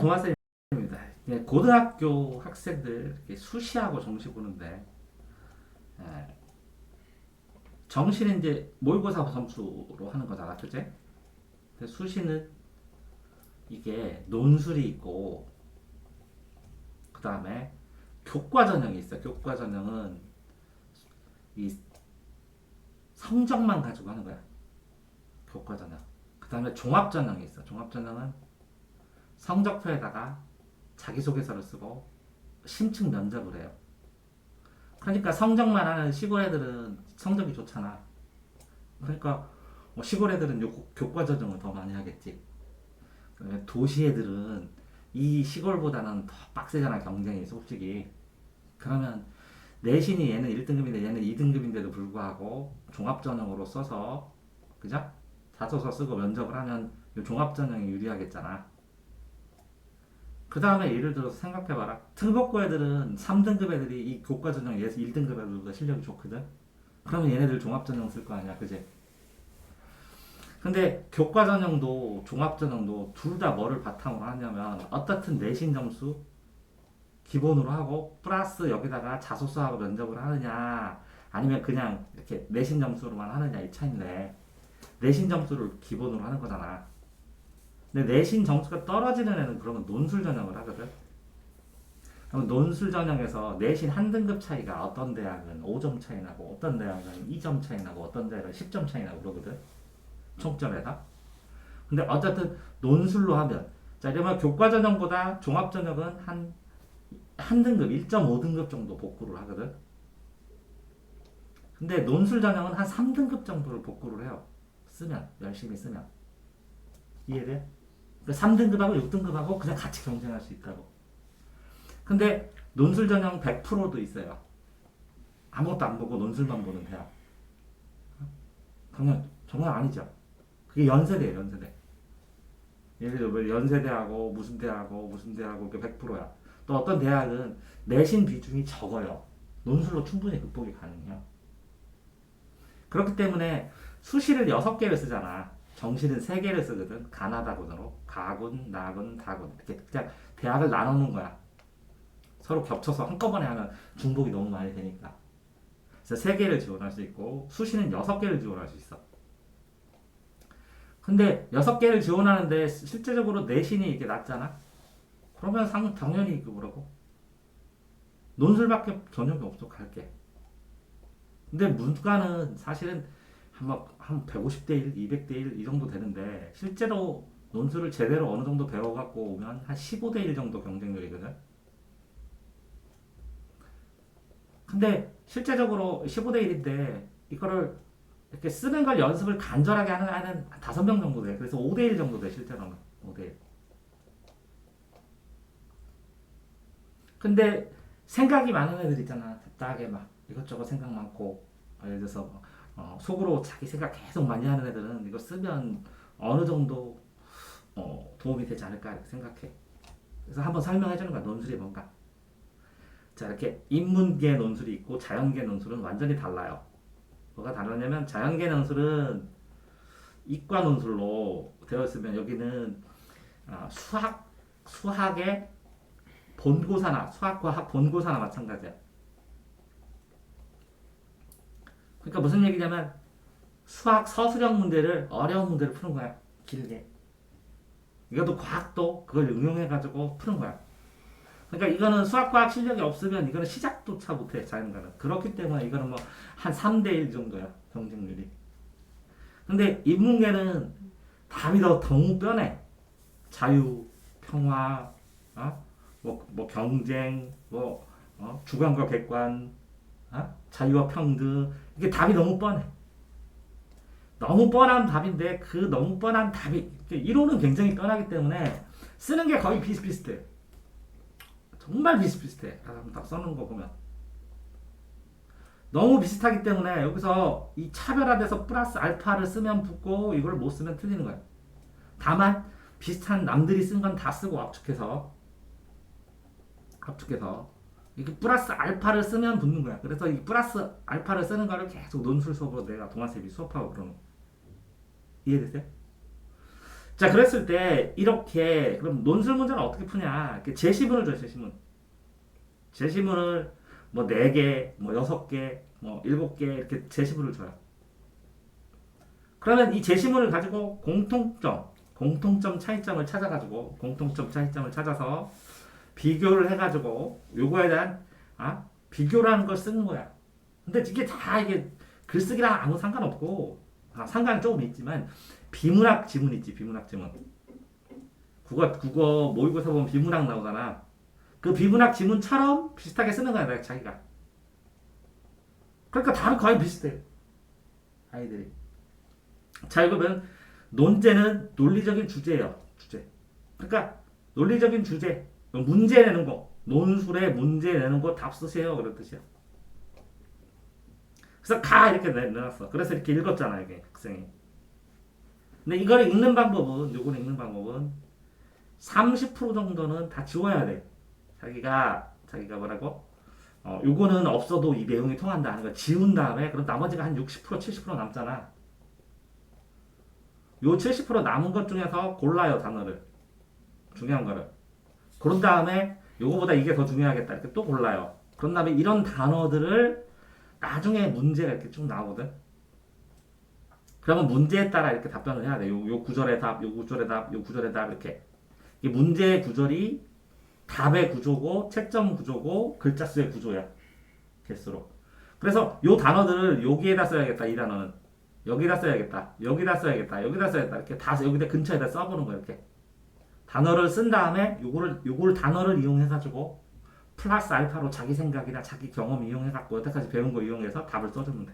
동아쌤입니다. 고등학교 학생들 이렇게 수시하고 정시 보는데 에, 정시는 이제 모의고사 점수로 하는 거잖아, 그제? 근데 수시는 이게 논술이 있고 그 다음에 교과 전형이 있어. 교과 전형은 이 성적만 가지고 하는 거야. 교과 전형. 그 다음에 종합 전형이 있어. 종합 전형은 성적표에다가 자기소개서를 쓰고 심층 면접을 해요. 그러니까 성적만 하는 시골 애들은 성적이 좋잖아. 그러니까 뭐 시골 애들은 교과 전형을 더 많이 하겠지. 그다음에 도시 애들은 이 시골보다는 더 빡세잖아, 경쟁이 솔직히. 그러면 내신이 얘는 1등급인데 얘는 2등급인데도 불구하고 종합 전형으로 써서, 그죠? 자소서 쓰고 면접을 하면 이 종합 전형이 유리하겠잖아. 그 다음에 예를 들어서 생각해봐라. 특목고 애들은 3등급 애들이 이 교과 전형 에서 1등급 애들보다 실력이 좋거든. 그러면 얘네들 종합 전형 쓸 거 아니야, 그지? 근데 교과 전형도 종합 전형도 둘 다 뭐를 바탕으로 하냐면 어떻든 내신 점수 기본으로 하고 플러스 여기다가 자소서하고 면접을 하느냐, 아니면 그냥 이렇게 내신 점수로만 하느냐, 이 차인데 내신 점수를 기본으로 하는 거잖아. 근데 내신 점수가 떨어지는 애는 그러면 논술 전형을 하거든. 그럼 논술 전형에서 내신 한 등급 차이가 어떤 대학은 5점 차이 나고 어떤 대학은 2점 차이 나고 어떤 대학은 10점 차이 나고 그러거든. 총점에다. 근데 어쨌든 논술로 하면, 자 이러면 교과 전형보다 종합 전형은 한 등급 1.5등급 정도 복구를 하거든. 근데 논술 전형은 한 3등급 정도를 복구를 해요. 쓰면, 열심히 쓰면. 이해돼? 그러니까 3등급하고 6등급하고 그냥 같이 경쟁할 수 있다고. 근데 논술 전형 100%도 있어요. 아무것도 안 보고 논술만 보는 대학. 정말 아니죠. 그게 연세대예요, 연세대. 예를 들어 뭐 연세대하고 무슨 대하고 무슨 대하고 100%야. 또 어떤 대학은 내신 비중이 적어요. 논술로 충분히 극복이 가능해요. 그렇기 때문에 수시를 6개를 쓰잖아. 정시는 3개를 쓰거든. 가나다군으로. 가군, 나군, 다군. 이렇게 그냥 대학을 나누는 거야. 서로 겹쳐서 한꺼번에 하면 중복이 너무 많이 되니까. 그래서 3개를 지원할 수 있고 수시는 6개를 지원할 수 있어. 근데 6개를 지원하는데 실제적으로 내신이 이게 낮잖아? 그러면 당연히 그거라고. 논술밖에 전형이 없어, 갈게. 근데 문과는 사실은 한 150대 1, 200대 1 이 정도 되는데 실제로 논술을 제대로 어느 정도 배워갖고 오면 한 15대 1 정도 경쟁률이거든. 근데 실제적으로 15대 1인데 이거를 이렇게 쓰는 걸 연습을 간절하게 하는 아이는 5명 정도 돼. 그래서 5대 1 정도 돼, 실제로는. 5대 1. 근데 생각이 많은 애들 있잖아. 답답하게 막 이것저것 생각 많고, 예를 들어서 속으로 자기 생각 계속 많이 하는 애들은 이거 쓰면 어느 정도 도움이 되지 않을까 이렇게 생각해. 그래서 한번 설명해 주는 거야. 논술이 뭔가. 자, 이렇게 인문계 논술이 있고 자연계 논술은 완전히 달라요. 뭐가 다르냐면 자연계 논술은 이과 논술로 되어 있으면 여기는 수학의 본고사나 수학과학 본고사나 마찬가지야. 그러니까 무슨 얘기냐면 수학 서술형 문제를 어려운 문제를 푸는 거야. 길게. 이것도 과학도 그걸 응용해가지고 푸는 거야. 그러니까 이거는 수학과학 실력이 없으면 이거는 시작조차 못해, 자연과는. 그렇기 때문에 이거는 뭐 한 3대1 정도야, 경쟁률이. 근데 인문계는 답이 더 너무 뻔해. 자유, 평화, 뭐 경쟁, 주관과 객관, 자유와 평등. 이게 답이 너무 뻔해. 너무 뻔한 답인데 그 너무 뻔한 답이 이론은 굉장히 뻔하기 때문에 쓰는 게 거의 비슷비슷해. 정말 비슷비슷해. 딱 써놓은 거 보면. 너무 비슷하기 때문에 여기서 이 차별화돼서 플러스 알파를 쓰면 붙고 이걸 못 쓰면 틀리는 거야. 다만 비슷한 남들이 쓴 건 다 쓰고 압축해서 이렇게 플러스 알파를 쓰면 붙는 거야. 그래서 이 플러스 알파를 쓰는 거를 계속 논술 수업으로 내가 동아쌤이 수업하고 그러는 거. 이해되세요? 자, 그랬을 때 이렇게 그럼 논술 문제는 어떻게 푸냐? 이렇게 제시문을 줘요. 제시문을 뭐 4개, 뭐 6개, 뭐 7개 이렇게 제시문을 줘요. 그러면 이 제시문을 가지고 공통점 차이점을 찾아서 비교를 해가지고 요거에 대한 비교라는 걸 쓰는 거야. 근데 이게 다 이게 글쓰기랑 아무 상관없고 상관은 조금 있지만 비문학 지문 있지. 비문학 지문. 국어 모의고사 보면 비문학 나오잖아. 그 비문학 지문처럼 비슷하게 쓰는 거야, 자기가. 그러니까 답이 거의 비슷해. 아이들이. 자, 이거면 논제는 논리적인 주제예요. 주제. 그러니까 논리적인 주제. 문제 내는 거. 논술에 문제 내는 거 답 쓰세요. 그런 뜻이야. 그래서 가 이렇게 내놨어. 그래서 이렇게 읽었잖아, 이게 학생이. 근데 이걸 읽는 방법은 요거는 읽는 방법은 30% 정도는 다 지워야 돼. 자기가 뭐라고? 요거는 없어도 이 내용이 통한다 하는 거 지운 다음에 그럼 나머지가 한 60% 70% 남잖아. 요 70% 남은 것 중에서 골라요, 단어를. 중요한 거를. 그런 다음에 요거보다 이게 더 중요하겠다. 이렇게 또 골라요. 그런 다음에 이런 단어들을 나중에 문제가 이렇게 쭉 나오거든. 그러면 문제에 따라 이렇게 답변을 해야 돼. 요 구절의 답, 요 구절의 답, 요 구절의 답 이렇게. 이 문제의 구절이 답의 구조고 채점 구조고 글자 수의 구조야. 개수로. 그래서 요 단어들을 여기에다 써야겠다. 이 단어는 여기다 써야겠다. 여기다 써야겠다. 여기다 써야겠다. 이렇게 다 여기다 근처에다 써보는 거야. 이렇게 단어를 쓴 다음에 요거를 단어를 이용해 가지고 플러스 알파로 자기 생각이나 자기 경험 이용해 갖고 여태까지 배운 거 이용해서 답을 써주면 돼.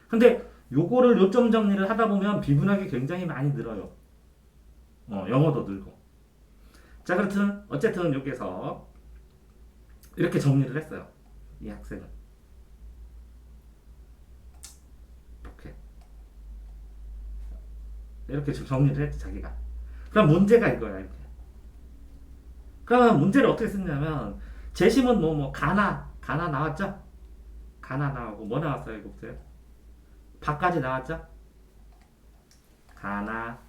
근데 요거를 요점 정리를 하다 보면 비문학이 굉장히 많이 늘어요. 영어도 늘고. 자, 그렇든 어쨌든 여기에서 이렇게 정리를 했어요. 이 학생은. 이렇게 정리를 했지, 자기가. 그럼 문제가 이거야, 이렇게. 그러면 문제를 어떻게 쓰냐면, 제시문 가나 나왔죠? 가나 나오고, 뭐 나왔어요, 이거 보세요. 바까지 나왔죠? 가나,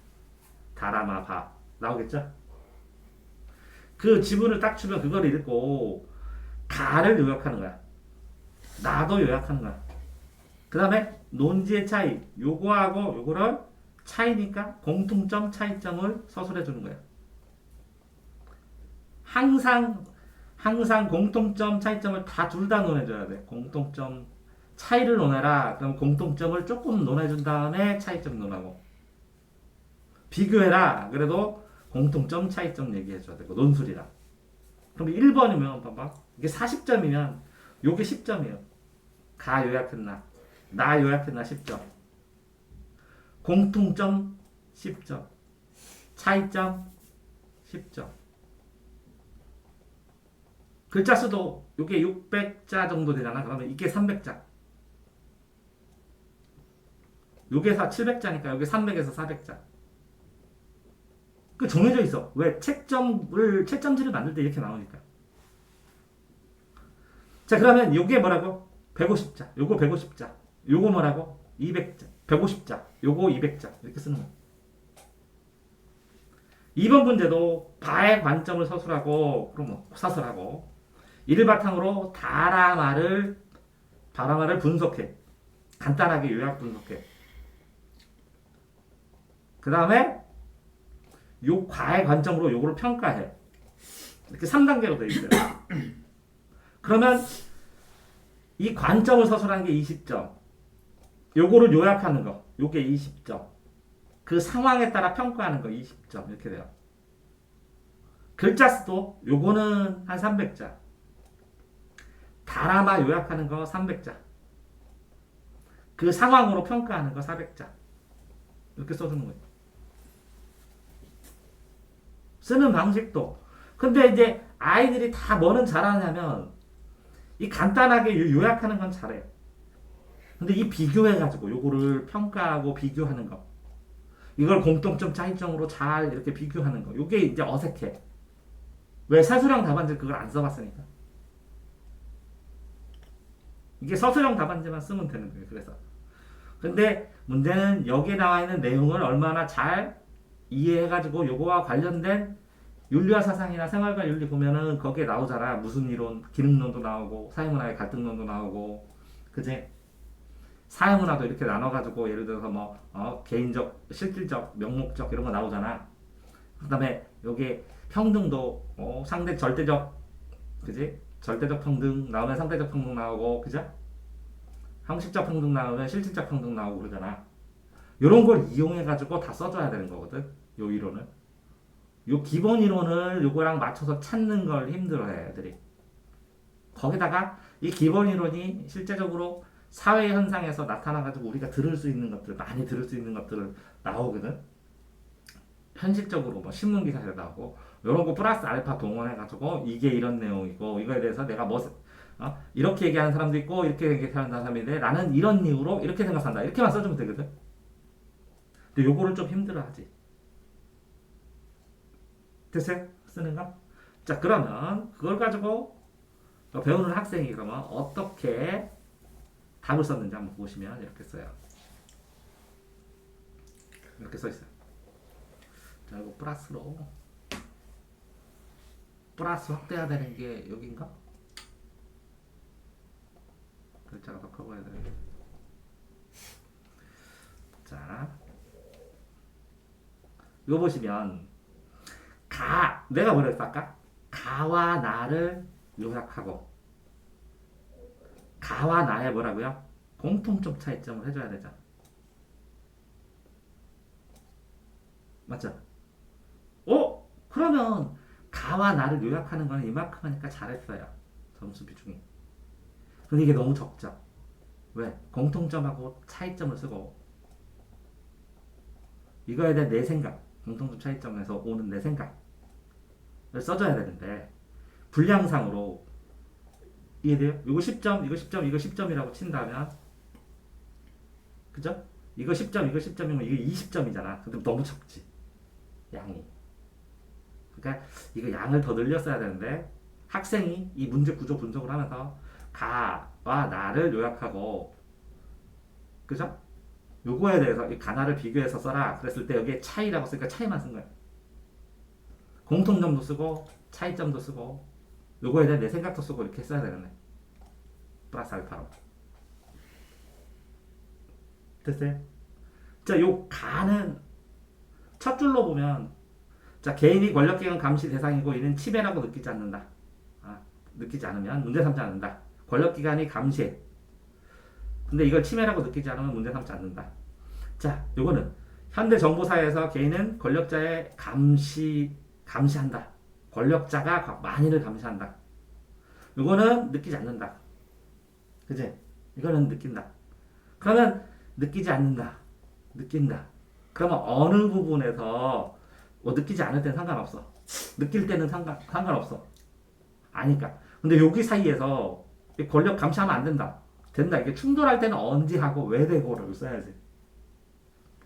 다라마, 바. 나오겠죠? 그 지문을 딱 주면 그걸 읽고, 가를 요약하는 거야. 나도 요약하는 거야. 그 다음에 논지의 차이. 요거하고 요거를 차이니까 공통점, 차이점을 서술해 주는 거예요. 항상 공통점, 차이점을 둘 다 논해줘야 돼. 공통점, 차이를 논해라. 그럼 공통점을 조금 논해준 다음에 차이점 논하고. 비교해라. 그래도 공통점, 차이점 얘기해줘야 되고. 논술이라. 그럼 1번이면, 봐봐. 이게 40점이면, 요게 10점이에요. 가 요약했나. 나 요약했나 10점. 공통점 10점. 차이점 10점. 글자 수도 요게 600자 정도 되잖아. 그러면 이게 300자. 요게 700자니까 요게 300에서 400자. 그 정해져 있어. 왜? 채점지를 만들 때 이렇게 나오니까. 자, 그러면 요게 뭐라고? 150자. 요거 150자. 요거 뭐라고? 200자. 150자. 요거 200자. 이렇게 쓰는 거야. 2번 문제도 바의 관점을 사설하고 이를 바탕으로 바라말을 분석해. 간단하게 요약 분석해. 그 다음에 요 과의 관점으로 요거를 평가해. 이렇게 3단계로 되어 있어요. 그러면 이 관점을 서술하는 게 20점. 요거를 요약하는 거. 요게 20점. 그 상황에 따라 평가하는 거 20점. 이렇게 돼요. 글자 수도 요거는 한 300자. 다라마 요약하는 거 300자. 그 상황으로 평가하는 거 400자. 이렇게 써주는 거예요. 쓰는 방식도. 근데 이제 아이들이 다 뭐는 잘하냐면 이 간단하게 요약하는 건 잘해. 근데 이 비교해가지고 요거를 평가하고 비교하는 거. 이걸 공통점 차이점으로 잘 이렇게 비교하는 거. 요게 이제 어색해. 왜? 사술형 답안지 그걸 안 써봤으니까. 이게 서술형 답안지만 쓰면 되는 거예요. 그래서. 근데 문제는 여기에 나와 있는 내용을 얼마나 잘 이해해가지고 요거와 관련된 윤리와 사상이나 생활과 윤리 보면은 거기에 나오잖아. 무슨 이론, 기능론도 나오고 사회문화의 갈등론도 나오고, 그지? 사회문화도 이렇게 나눠가지고 예를 들어서 뭐 개인적, 실질적, 명목적 이런 거 나오잖아. 그다음에 여기 평등도 상대 절대적, 그지? 절대적 평등 나오면 상대적 평등 나오고, 그죠? 형식적 평등 나오면 실질적 평등 나오고 그러잖아. 이런 걸 이용해가지고 다 써줘야 되는 거거든. 요 이론을. 요 기본 이론을 요거랑 맞춰서 찾는 걸 힘들어해, 애들이. 거기다가 이 기본 이론이 실제적으로 사회 현상에서 나타나가지고 우리가 들을 수 있는 것들, 많이 들을 수 있는 것들을 나오거든. 현실적으로 뭐 신문 기사에 나오고, 요런 거 플러스 알파 동원해가지고 이게 이런 내용이고, 이거에 대해서 내가 이렇게 얘기하는 사람도 있고, 이렇게 얘기하는 사람인데 나는 이런 이유로 이렇게 생각한다. 이렇게만 써주면 되거든. 근데 요거를 좀 힘들어하지. 됐어요? 쓰는 거? 자, 그러면 그걸 가지고 배우는 학생이 그러면 어떻게 답을 썼는지 한번 보시면 이렇게 써요. 이렇게 써 있어요. 자, 이거 플러스 확대해야 되는 게 여긴가? 글자가 더 커 보여야 되는데. 자, 이거 보시면 내가 뭐랬어 아까? 가와 나를 요약하고, 가와 나의 뭐라고요? 공통점 차이점을 해줘야 되잖아. 맞죠? 그러면 가와 나를 요약하는 거는 이만큼 하니까 잘했어요. 점수 비중이. 근데 이게 너무 적죠? 왜? 공통점하고 차이점을 쓰고, 이거에 대한 내 생각, 공통점 차이점에서 오는 내 생각을 써줘야 되는데, 분량상으로 이해돼요? 이거 10점, 이거 10점, 이거 10점이라고 친다면, 그죠? 이거 10점, 이거 10점이면 이거 20점이잖아. 근데 너무 적지, 양이. 그러니까 이거 양을 더 늘렸어야 되는데, 학생이 이 문제 구조 분석을 하면서 가와 나를 요약하고, 그죠? 요거에 대해서 이 가나를 비교해서 써라 그랬을 때 여기에 차이라고 쓰니까 차이만 쓴 거야. 공통점도 쓰고 차이점도 쓰고 요거에 대한 내 생각도 쓰고 이렇게 써야 되겠네. 플러스 알파로. 됐어요? 자, 요 가는 첫 줄로 보면, 자, 개인이 권력기관 감시 대상이고 이는 침해라고 느끼지 않는다. 느끼지 않으면 문제 삼지 않는다. 권력기관이 감시해. 근데 이걸 침해라고 느끼지 않으면 문제 삼지 않는다. 자, 요거는 현대 정보사회에서 개인은 권력자의 감시한다. 권력자가 만인을 감시한다. 요거는 느끼지 않는다. 그지? 이거는 느낀다. 그러면 느끼지 않는다. 느낀다. 그러면 어느 부분에서 느끼지 않을 때는 상관없어. 느낄 때는 상관없어. 아니까. 근데 여기 사이에서 권력 감시하면 안 된다. 된다. 이게 충돌할 때는 언제 하고 왜 되고를 써야지.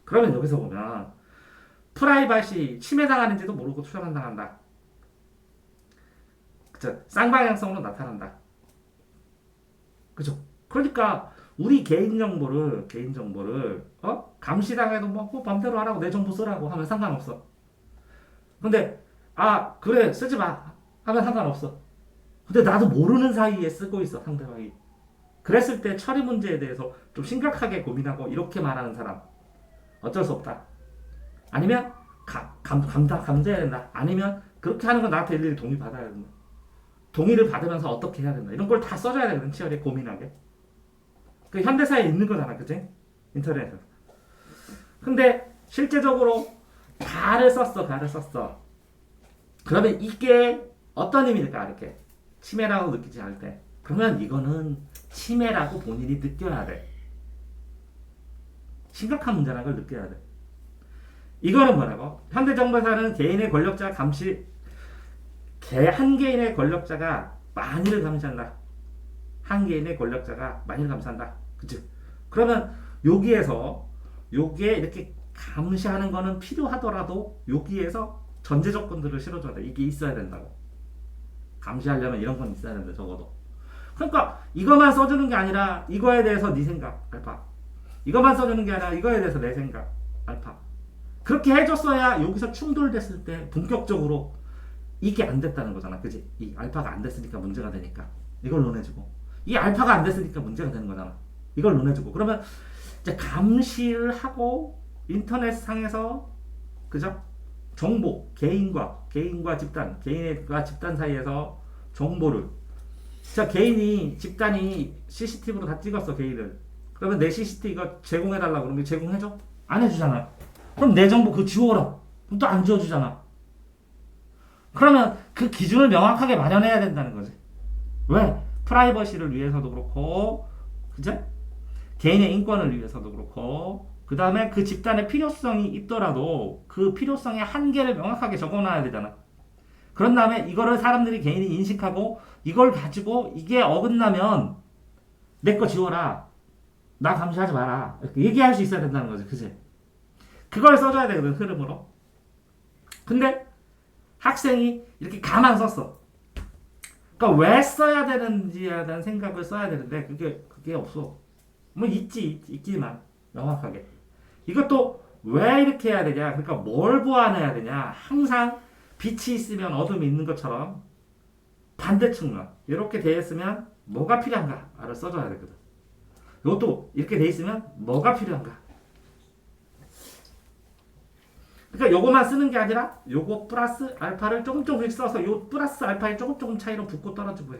그러면 여기서 보면 프라이빗이 침해당하는지도 모르고 추천당한다. 그쵸? 쌍방향성으로 나타난다. 그죠? 그러니까 우리 개인정보를 감시당해도 뭐 맘대로 하라고, 내 정보 쓰라고 하면 상관없어. 근데 그래 쓰지 마 하면 상관없어. 근데 나도 모르는 사이에 쓰고 있어, 상대방이. 그랬을 때 처리 문제에 대해서 좀 심각하게 고민하고 이렇게 말하는 사람 어쩔 수 없다. 아니면 감사해야 된다. 아니면 그렇게 하는 건 나한테 일일이 동의 받아야 된다. 동의를 받으면서 어떻게 해야 된다. 이런 걸 다 써줘야 되거든, 치열히 고민하게. 그 현대사에 있는 거잖아, 그치? 인터넷에서. 근데 실제적으로 가를 썼어. 그러면 이게 어떤 의미일까, 이렇게 침해라고 느끼지 않을 때. 그러면 이거는 침해라고 본인이 느껴야 돼. 심각한 문제라는 걸 느껴야 돼. 이거는 뭐라고? 현대정보사는 개인의 권력자 감시, 한 개인의 권력자가 만일을 감시한다. 한 개인의 권력자가 만일을 감시한다. 그치? 그러면 여기에 이렇게 감시하는 거는 필요하더라도 여기에서 전제 조건들을 실어줘야 돼. 이게 있어야 된다고. 감시하려면 이런 건 있어야 된다, 적어도. 그러니까 이것만 써주는 게 아니라 이거에 대해서 네 생각 해봐. 이것만 써주는 게 아니라 이거에 대해서 내 생각 알파 그렇게 해줬어야 여기서 충돌됐을 때 본격적으로 이게 안 됐다는 거잖아. 그지? 이 알파가 안 됐으니까 문제가 되니까 이걸 논해주고 이 알파가 안 됐으니까 문제가 되는 거잖아. 이걸 논해주고 그러면 이제 감시를 하고 인터넷 상에서 그죠? 정보 개인과 집단 개인과 집단 사이에서 정보를 자 개인이 집단이 CCTV로 다 찍었어 개인을 그러면 내 CCTV 이거 제공해달라 그러면 제공해줘? 안 해주잖아. 그럼 내 정보 그거 지워라. 그럼 또 안 지워주잖아. 그러면 그 기준을 명확하게 마련해야 된다는 거지. 왜? 프라이버시를 위해서도 그렇고, 그죠? 개인의 인권을 위해서도 그렇고, 그 다음에 그 집단의 필요성이 있더라도 그 필요성의 한계를 명확하게 적어놔야 되잖아. 그런 다음에 이거를 사람들이 개인이 인식하고 이걸 가지고 이게 어긋나면 내 거 지워라. 나 감시하지 마라. 이렇게 얘기할 수 있어야 된다는 거지. 그지? 그걸 써줘야 되거든, 흐름으로. 근데 학생이 이렇게 가만 썼어. 그러니까 왜 써야 되는지에 대한 생각을 써야 되는데 그게 없어. 뭐 있지만 명확하게. 이것도 왜 이렇게 해야 되냐? 그러니까 뭘 보완해야 되냐? 항상 빛이 있으면 어둠이 있는 것처럼 반대 측면 이렇게 돼 있으면 뭐가 필요한가를 써줘야 되거든. 이것도 이렇게 돼 있으면 뭐가 필요한가? 그러니까 요거만 쓰는 게 아니라 요거 플러스 알파를 조금씩 써서 요 플러스 알파에 조금 차이로 붙고 떨어지고 해.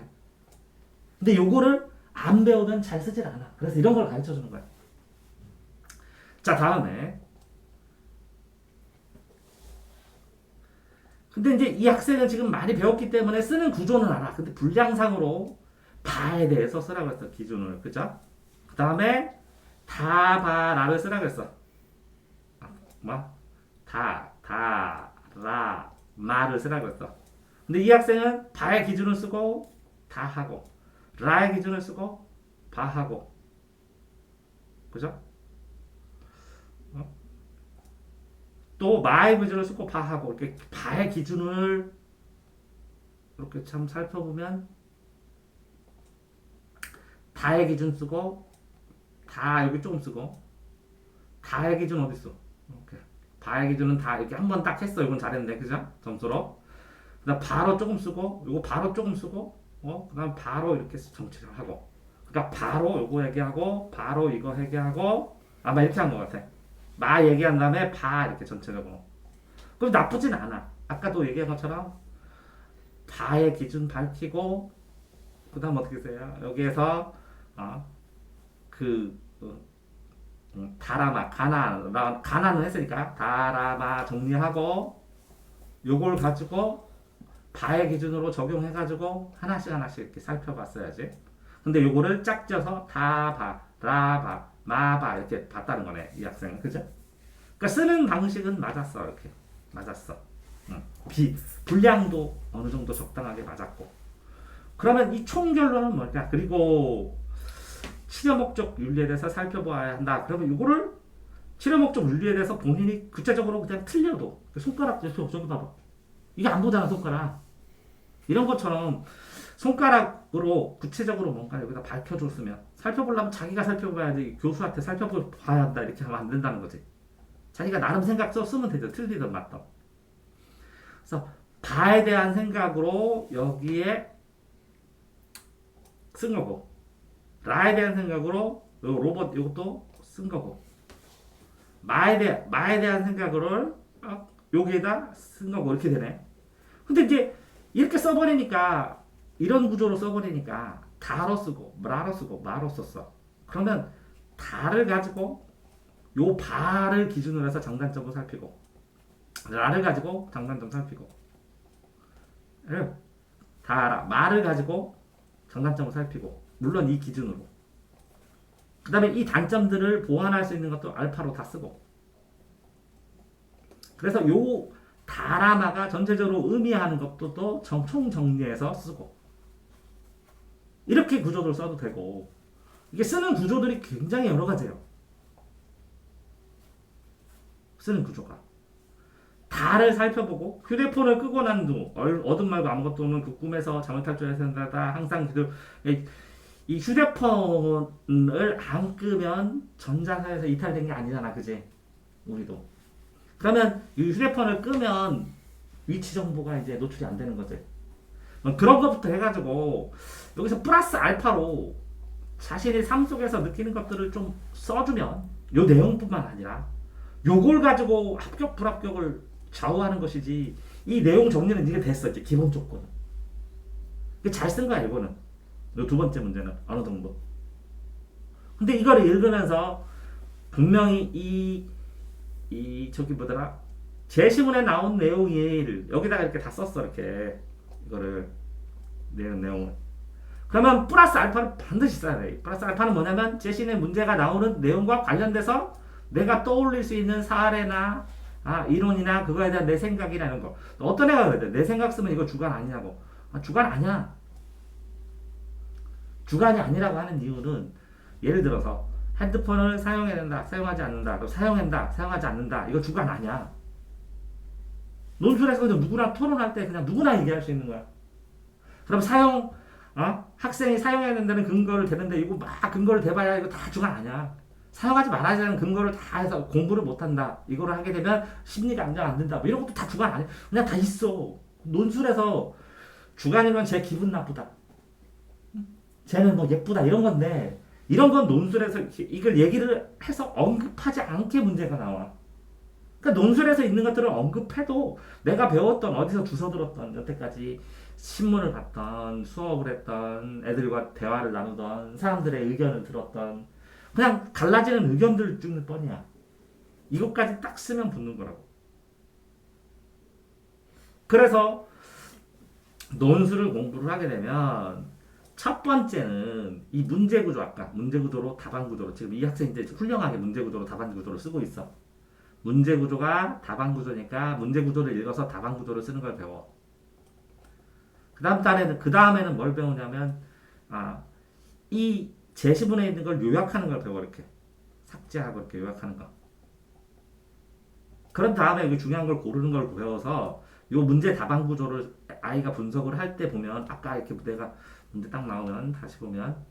근데 요거를 안 배우면 잘 쓰질 않아. 그래서 이런 걸 가르쳐 주는 거야. 자, 다음에. 근데 이제 이 학생은 지금 많이 배웠기 때문에 쓰는 구조는 알아. 근데 분량상으로 바에 대해서 쓰라고 했어. 기준을. 그죠? 그 다음에 다바라를 쓰라고 했어. 뭐? 라, 마를 쓰라고 했어. 근데 이 학생은 바의 기준을 쓰고 다 하고 라의 기준을 쓰고 바 하고 그죠? 또 마의 기준을 쓰고 바 하고 이렇게 바의 기준을 이렇게 참 살펴보면 다의 기준 쓰고 다 여기 조금 쓰고 다의 기준 어디 있어? 이렇게 바의 기준은 다 이렇게 한 번 딱 했어. 이건 잘했네, 그죠? 점수로. 그다음 바로 조금 쓰고, 요거 바로 조금 쓰고, 그다음 바로 이렇게 정치를 하고. 그러니까 바로 요거 얘기하고, 바로 이거 얘기하고, 아마 이렇게 한 것 같아. 마 얘기한 다음에 바 이렇게 전체적으로. 그럼 나쁘진 않아. 아까도 얘기한 것처럼 바의 기준 밝히고, 그다음 어떻게 써요? 여기에서 그 다라마 가나는 했으니까 다라마 정리하고 요걸 가지고 바의 기준으로 적용해가지고 하나씩 이렇게 살펴봤어야지. 근데 요거를 짝져서 다바 라바 마바 이렇게 봤다는 거네 이 학생은. 그죠? 그러니까 쓰는 방식은 맞았어. 이렇게 맞았어. 분량도 어느 정도 적당하게 맞았고. 그러면 이 총결론은 뭘까? 그리고 치료 목적 윤리에 대해서 살펴봐야 한다. 그러면 이거를 치료 목적 윤리에 대해서 본인이 구체적으로 그냥 틀려도 손가락 저기 봐봐. 이게 안 보잖아 손가락. 이런 것처럼 손가락으로 구체적으로 뭔가 여기다 밝혀줬으면 살펴보려면 자기가 살펴봐야지 교수한테 살펴봐야 한다 이렇게 하면 안 된다는 거지. 자기가 나름 생각 쓰면 되죠. 틀리든 맞든. 그래서 바에 대한 생각으로 여기에 쓴 거고 라에 대한 생각으로 로봇 이것도 쓴 거고 마에 대한 생각으로 여기에다 쓴 거고 이렇게 되네. 근데 이제 이렇게 써버리니까 이런 구조로 써버리니까 다로 쓰고 라로 쓰고 마로 썼어. 그러면 다를 가지고 요 바를 기준으로 해서 장단점을 살피고 라를 가지고 장단점 살피고 다라 마를 가지고 장단점을 살피고 물론 이 기준으로 그 다음에 이 단점들을 보완할 수 있는 것도 알파로 다 쓰고 그래서 요 다라마가 전체적으로 의미하는 것도 또 총 정리해서 쓰고 이렇게 구조를 써도 되고 이게 쓰는 구조들이 굉장히 여러 가지예요. 쓰는 구조가 다를 살펴보고 휴대폰을 끄고 난 후 어둠 말고 아무것도 없는 그 꿈에서 잠을 탈출해야 된다. 항상 이 휴대폰을 안 끄면 전자사에서 이탈된 게 아니잖아, 그지? 우리도. 그러면 이 휴대폰을 끄면 위치 정보가 이제 노출이 안 되는 거지. 그런 것부터 해가지고 여기서 플러스 알파로 자신이 삶 속에서 느끼는 것들을 좀 써주면 요 내용뿐만 아니라 요걸 가지고 합격 불합격을 좌우하는 것이지 이 내용 정리는 이게 됐어 이제 기본 조건. 잘 쓴 거야 이거는. 요 두 번째 문제는 어느 정도. 근데 이거를 읽으면서 분명히 이 저기 뭐더라 제시문에 나온 내용을 여기다가 이렇게 다 썼어 이렇게 이거를 내용을. 그러면 플러스 알파를 반드시 써야 돼. 플러스 알파는 뭐냐면 제시의 문제가 나오는 내용과 관련돼서 내가 떠올릴 수 있는 사례나 이론이나 그거에 대한 내 생각이나 이런 거. 어떤 애가 그래? 내 생각 쓰면 이거 주관 아니냐고. 주관 아니야. 주관이 아니라고 하는 이유는 예를 들어서 핸드폰을 사용해야 된다, 사용하지 않는다, 또 사용한다, 사용하지 않는다. 이거 주관 아니야. 논술에서 그냥 누구나 토론할 때 그냥 누구나 얘기할 수 있는 거야. 그럼 학생이 사용해야 된다는 근거를 대는데 이거 막 근거를 대봐야 이거 다 주관 아니야. 사용하지 말아야 되는 근거를 다 해서 공부를 못한다. 이거를 하게 되면 심리가 안정 안 된다. 뭐 이런 것도 다 주관 아니야. 그냥 다 있어. 논술에서 주관이면 제 기분 나쁘다. 쟤는 뭐 예쁘다 이런 건데 이런 건 논술에서 이걸 얘기를 해서 언급하지 않게 문제가 나와. 그러니까 논술에서 있는 것들을 언급해도 내가 배웠던 어디서 주워 들었던 여태까지 신문을 봤던 수업을 했던 애들과 대화를 나누던 사람들의 의견을 들었던 그냥 갈라지는 의견들 중일 뿐이야. 이것까지 딱 쓰면 붙는 거라고. 그래서 논술을 공부를 하게 되면 첫 번째는 이 문제구조 아까 문제구조로 답안구조로 지금 이 학생이 이제 훌륭하게 문제구조로 답안구조를 쓰고 있어. 문제구조가 답안구조니까 문제구조를 읽어서 답안구조를 쓰는 걸 배워. 그 다음에는 뭘 배우냐면 이 제시문에 있는 걸 요약하는 걸 배워. 이렇게 삭제하고 이렇게 요약하는 거. 그런 다음에 여기 중요한 걸 고르는 걸 배워서 요 문제 답안 구조를 아이가 분석을 할 때 보면 아까 이렇게 내가 문제 딱 나오면 다시 보면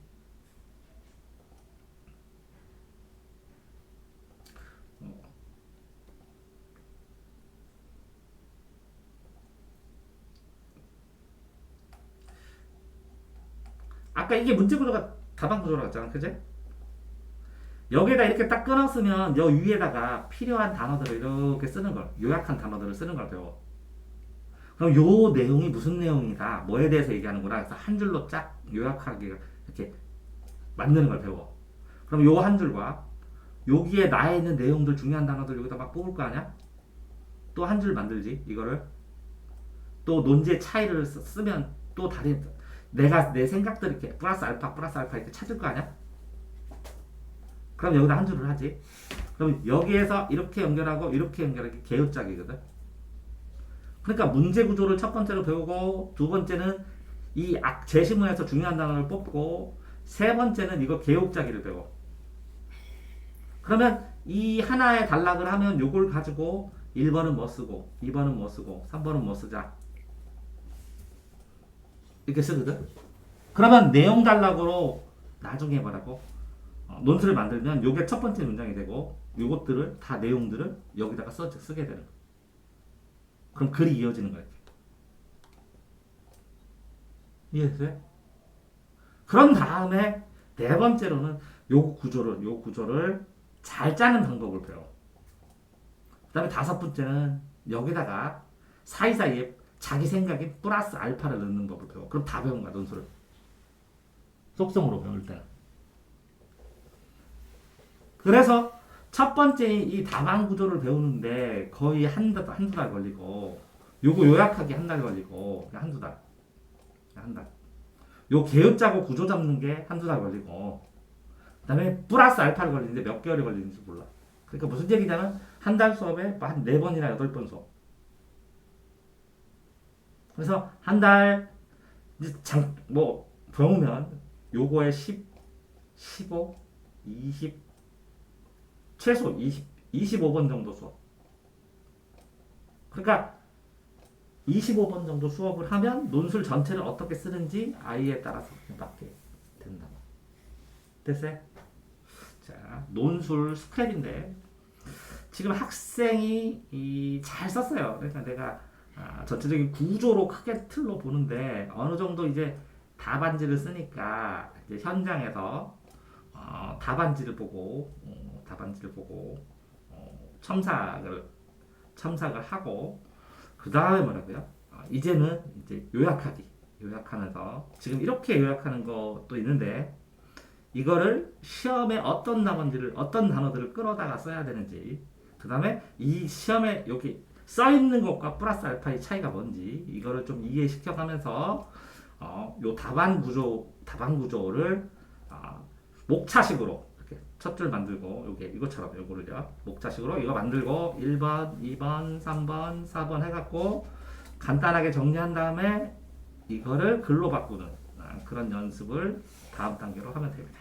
아까 이게 문제 구조가 답안 구조라고 했잖아. 그제? 여기에다 이렇게 딱 끊었으면 여 위에다가 필요한 단어들을 이렇게 쓰는 걸 요약한 단어들을 쓰는 걸 배워. 그럼 요 내용이 무슨 내용이다 뭐에 대해서 얘기하는구나 그래서 한 줄로 쫙 요약하게 이렇게 만드는 걸 배워. 그럼 요 한 줄과 여기에 나에 있는 내용들 중요한 단어들 여기다 막 뽑을 거 아니야? 또 한 줄 만들지 이거를. 또 논지의 차이를 쓰면 또 다른 내가 내 생각들 이렇게 플러스 알파 이렇게 찾을 거 아니야? 그럼 여기다 한 줄을 하지. 그럼 여기에서 이렇게 연결하고 이렇게 연결하기 개요짝이거든. 그러니까 문제 구조를 첫 번째로 배우고 두 번째는 이 제시문에서 중요한 단어를 뽑고 세 번째는 이거 개요짝이를 배워. 그러면 이 하나의 단락을 하면 요걸 가지고 1번은 뭐 쓰고 2번은 뭐 쓰고 3번은 뭐 쓰자 이렇게 쓰거든. 그러면 내용 단락으로 나중에 뭐라고 논술을 만들면 요게 첫 번째 문장이 되고 요것들을 다 내용들을 여기다가 쓰게 되는 거야. 그럼 글이 이어지는 거야. 이해됐어요? 그런 다음에 네 번째로는 요 구조를 잘 짜는 방법을 배워. 그 다음에 다섯 번째는 여기다가 사이사이에 자기 생각에 플러스 알파를 넣는 법을 배워. 그럼 다 배운 거야, 논술을. 속성으로 배울 때는. 그래서 첫 번째 이 답안 구조를 배우는데 거의 한두 달 걸리고 요거 요약하기 한 달 걸리고 한두 달. 한 달. 요 개요 짜고 구조 잡는 게 한두 달 걸리고 그 다음에 플러스 알파를 걸리는데 몇 개월이 걸리는지 몰라. 그러니까 무슨 얘기냐면 한 달 수업에 한 4번이나 8번 수업. 그래서 한 달 뭐 배우면 요거에 10, 15, 20 최소 25번 정도 수업. 그러니까 25번 정도 수업을 하면 논술 전체를 어떻게 쓰는지 아이에 따라서 맞게 된다. 됐어요? 자, 논술 스크랩인데 지금 학생이 잘 썼어요. 그러니까 내가 전체적인 구조로 크게 틀로 보는데 어느 정도 이제 답안지를 쓰니까 이제 현장에서 답안지를 보고 첨삭을 하고 그 다음에 뭐라고요? 이제는 이제 요약하면서 지금 이렇게 요약하는 것도 있는데 이거를 시험에 어떤 단어들을 끌어다가 써야 되는지 그 다음에 이 시험에 여기 써 있는 것과 플러스 알파의 차이가 뭔지 이거를 좀 이해시켜가면서 요 답안 구조를 목차식으로 이렇게 첫 줄 만들고 이것처럼 요거를요 목차식으로 이거 만들고 1번, 2번, 3번, 4번 해갖고 간단하게 정리한 다음에 이거를 글로 바꾸는 그런 연습을 다음 단계로 하면 됩니다.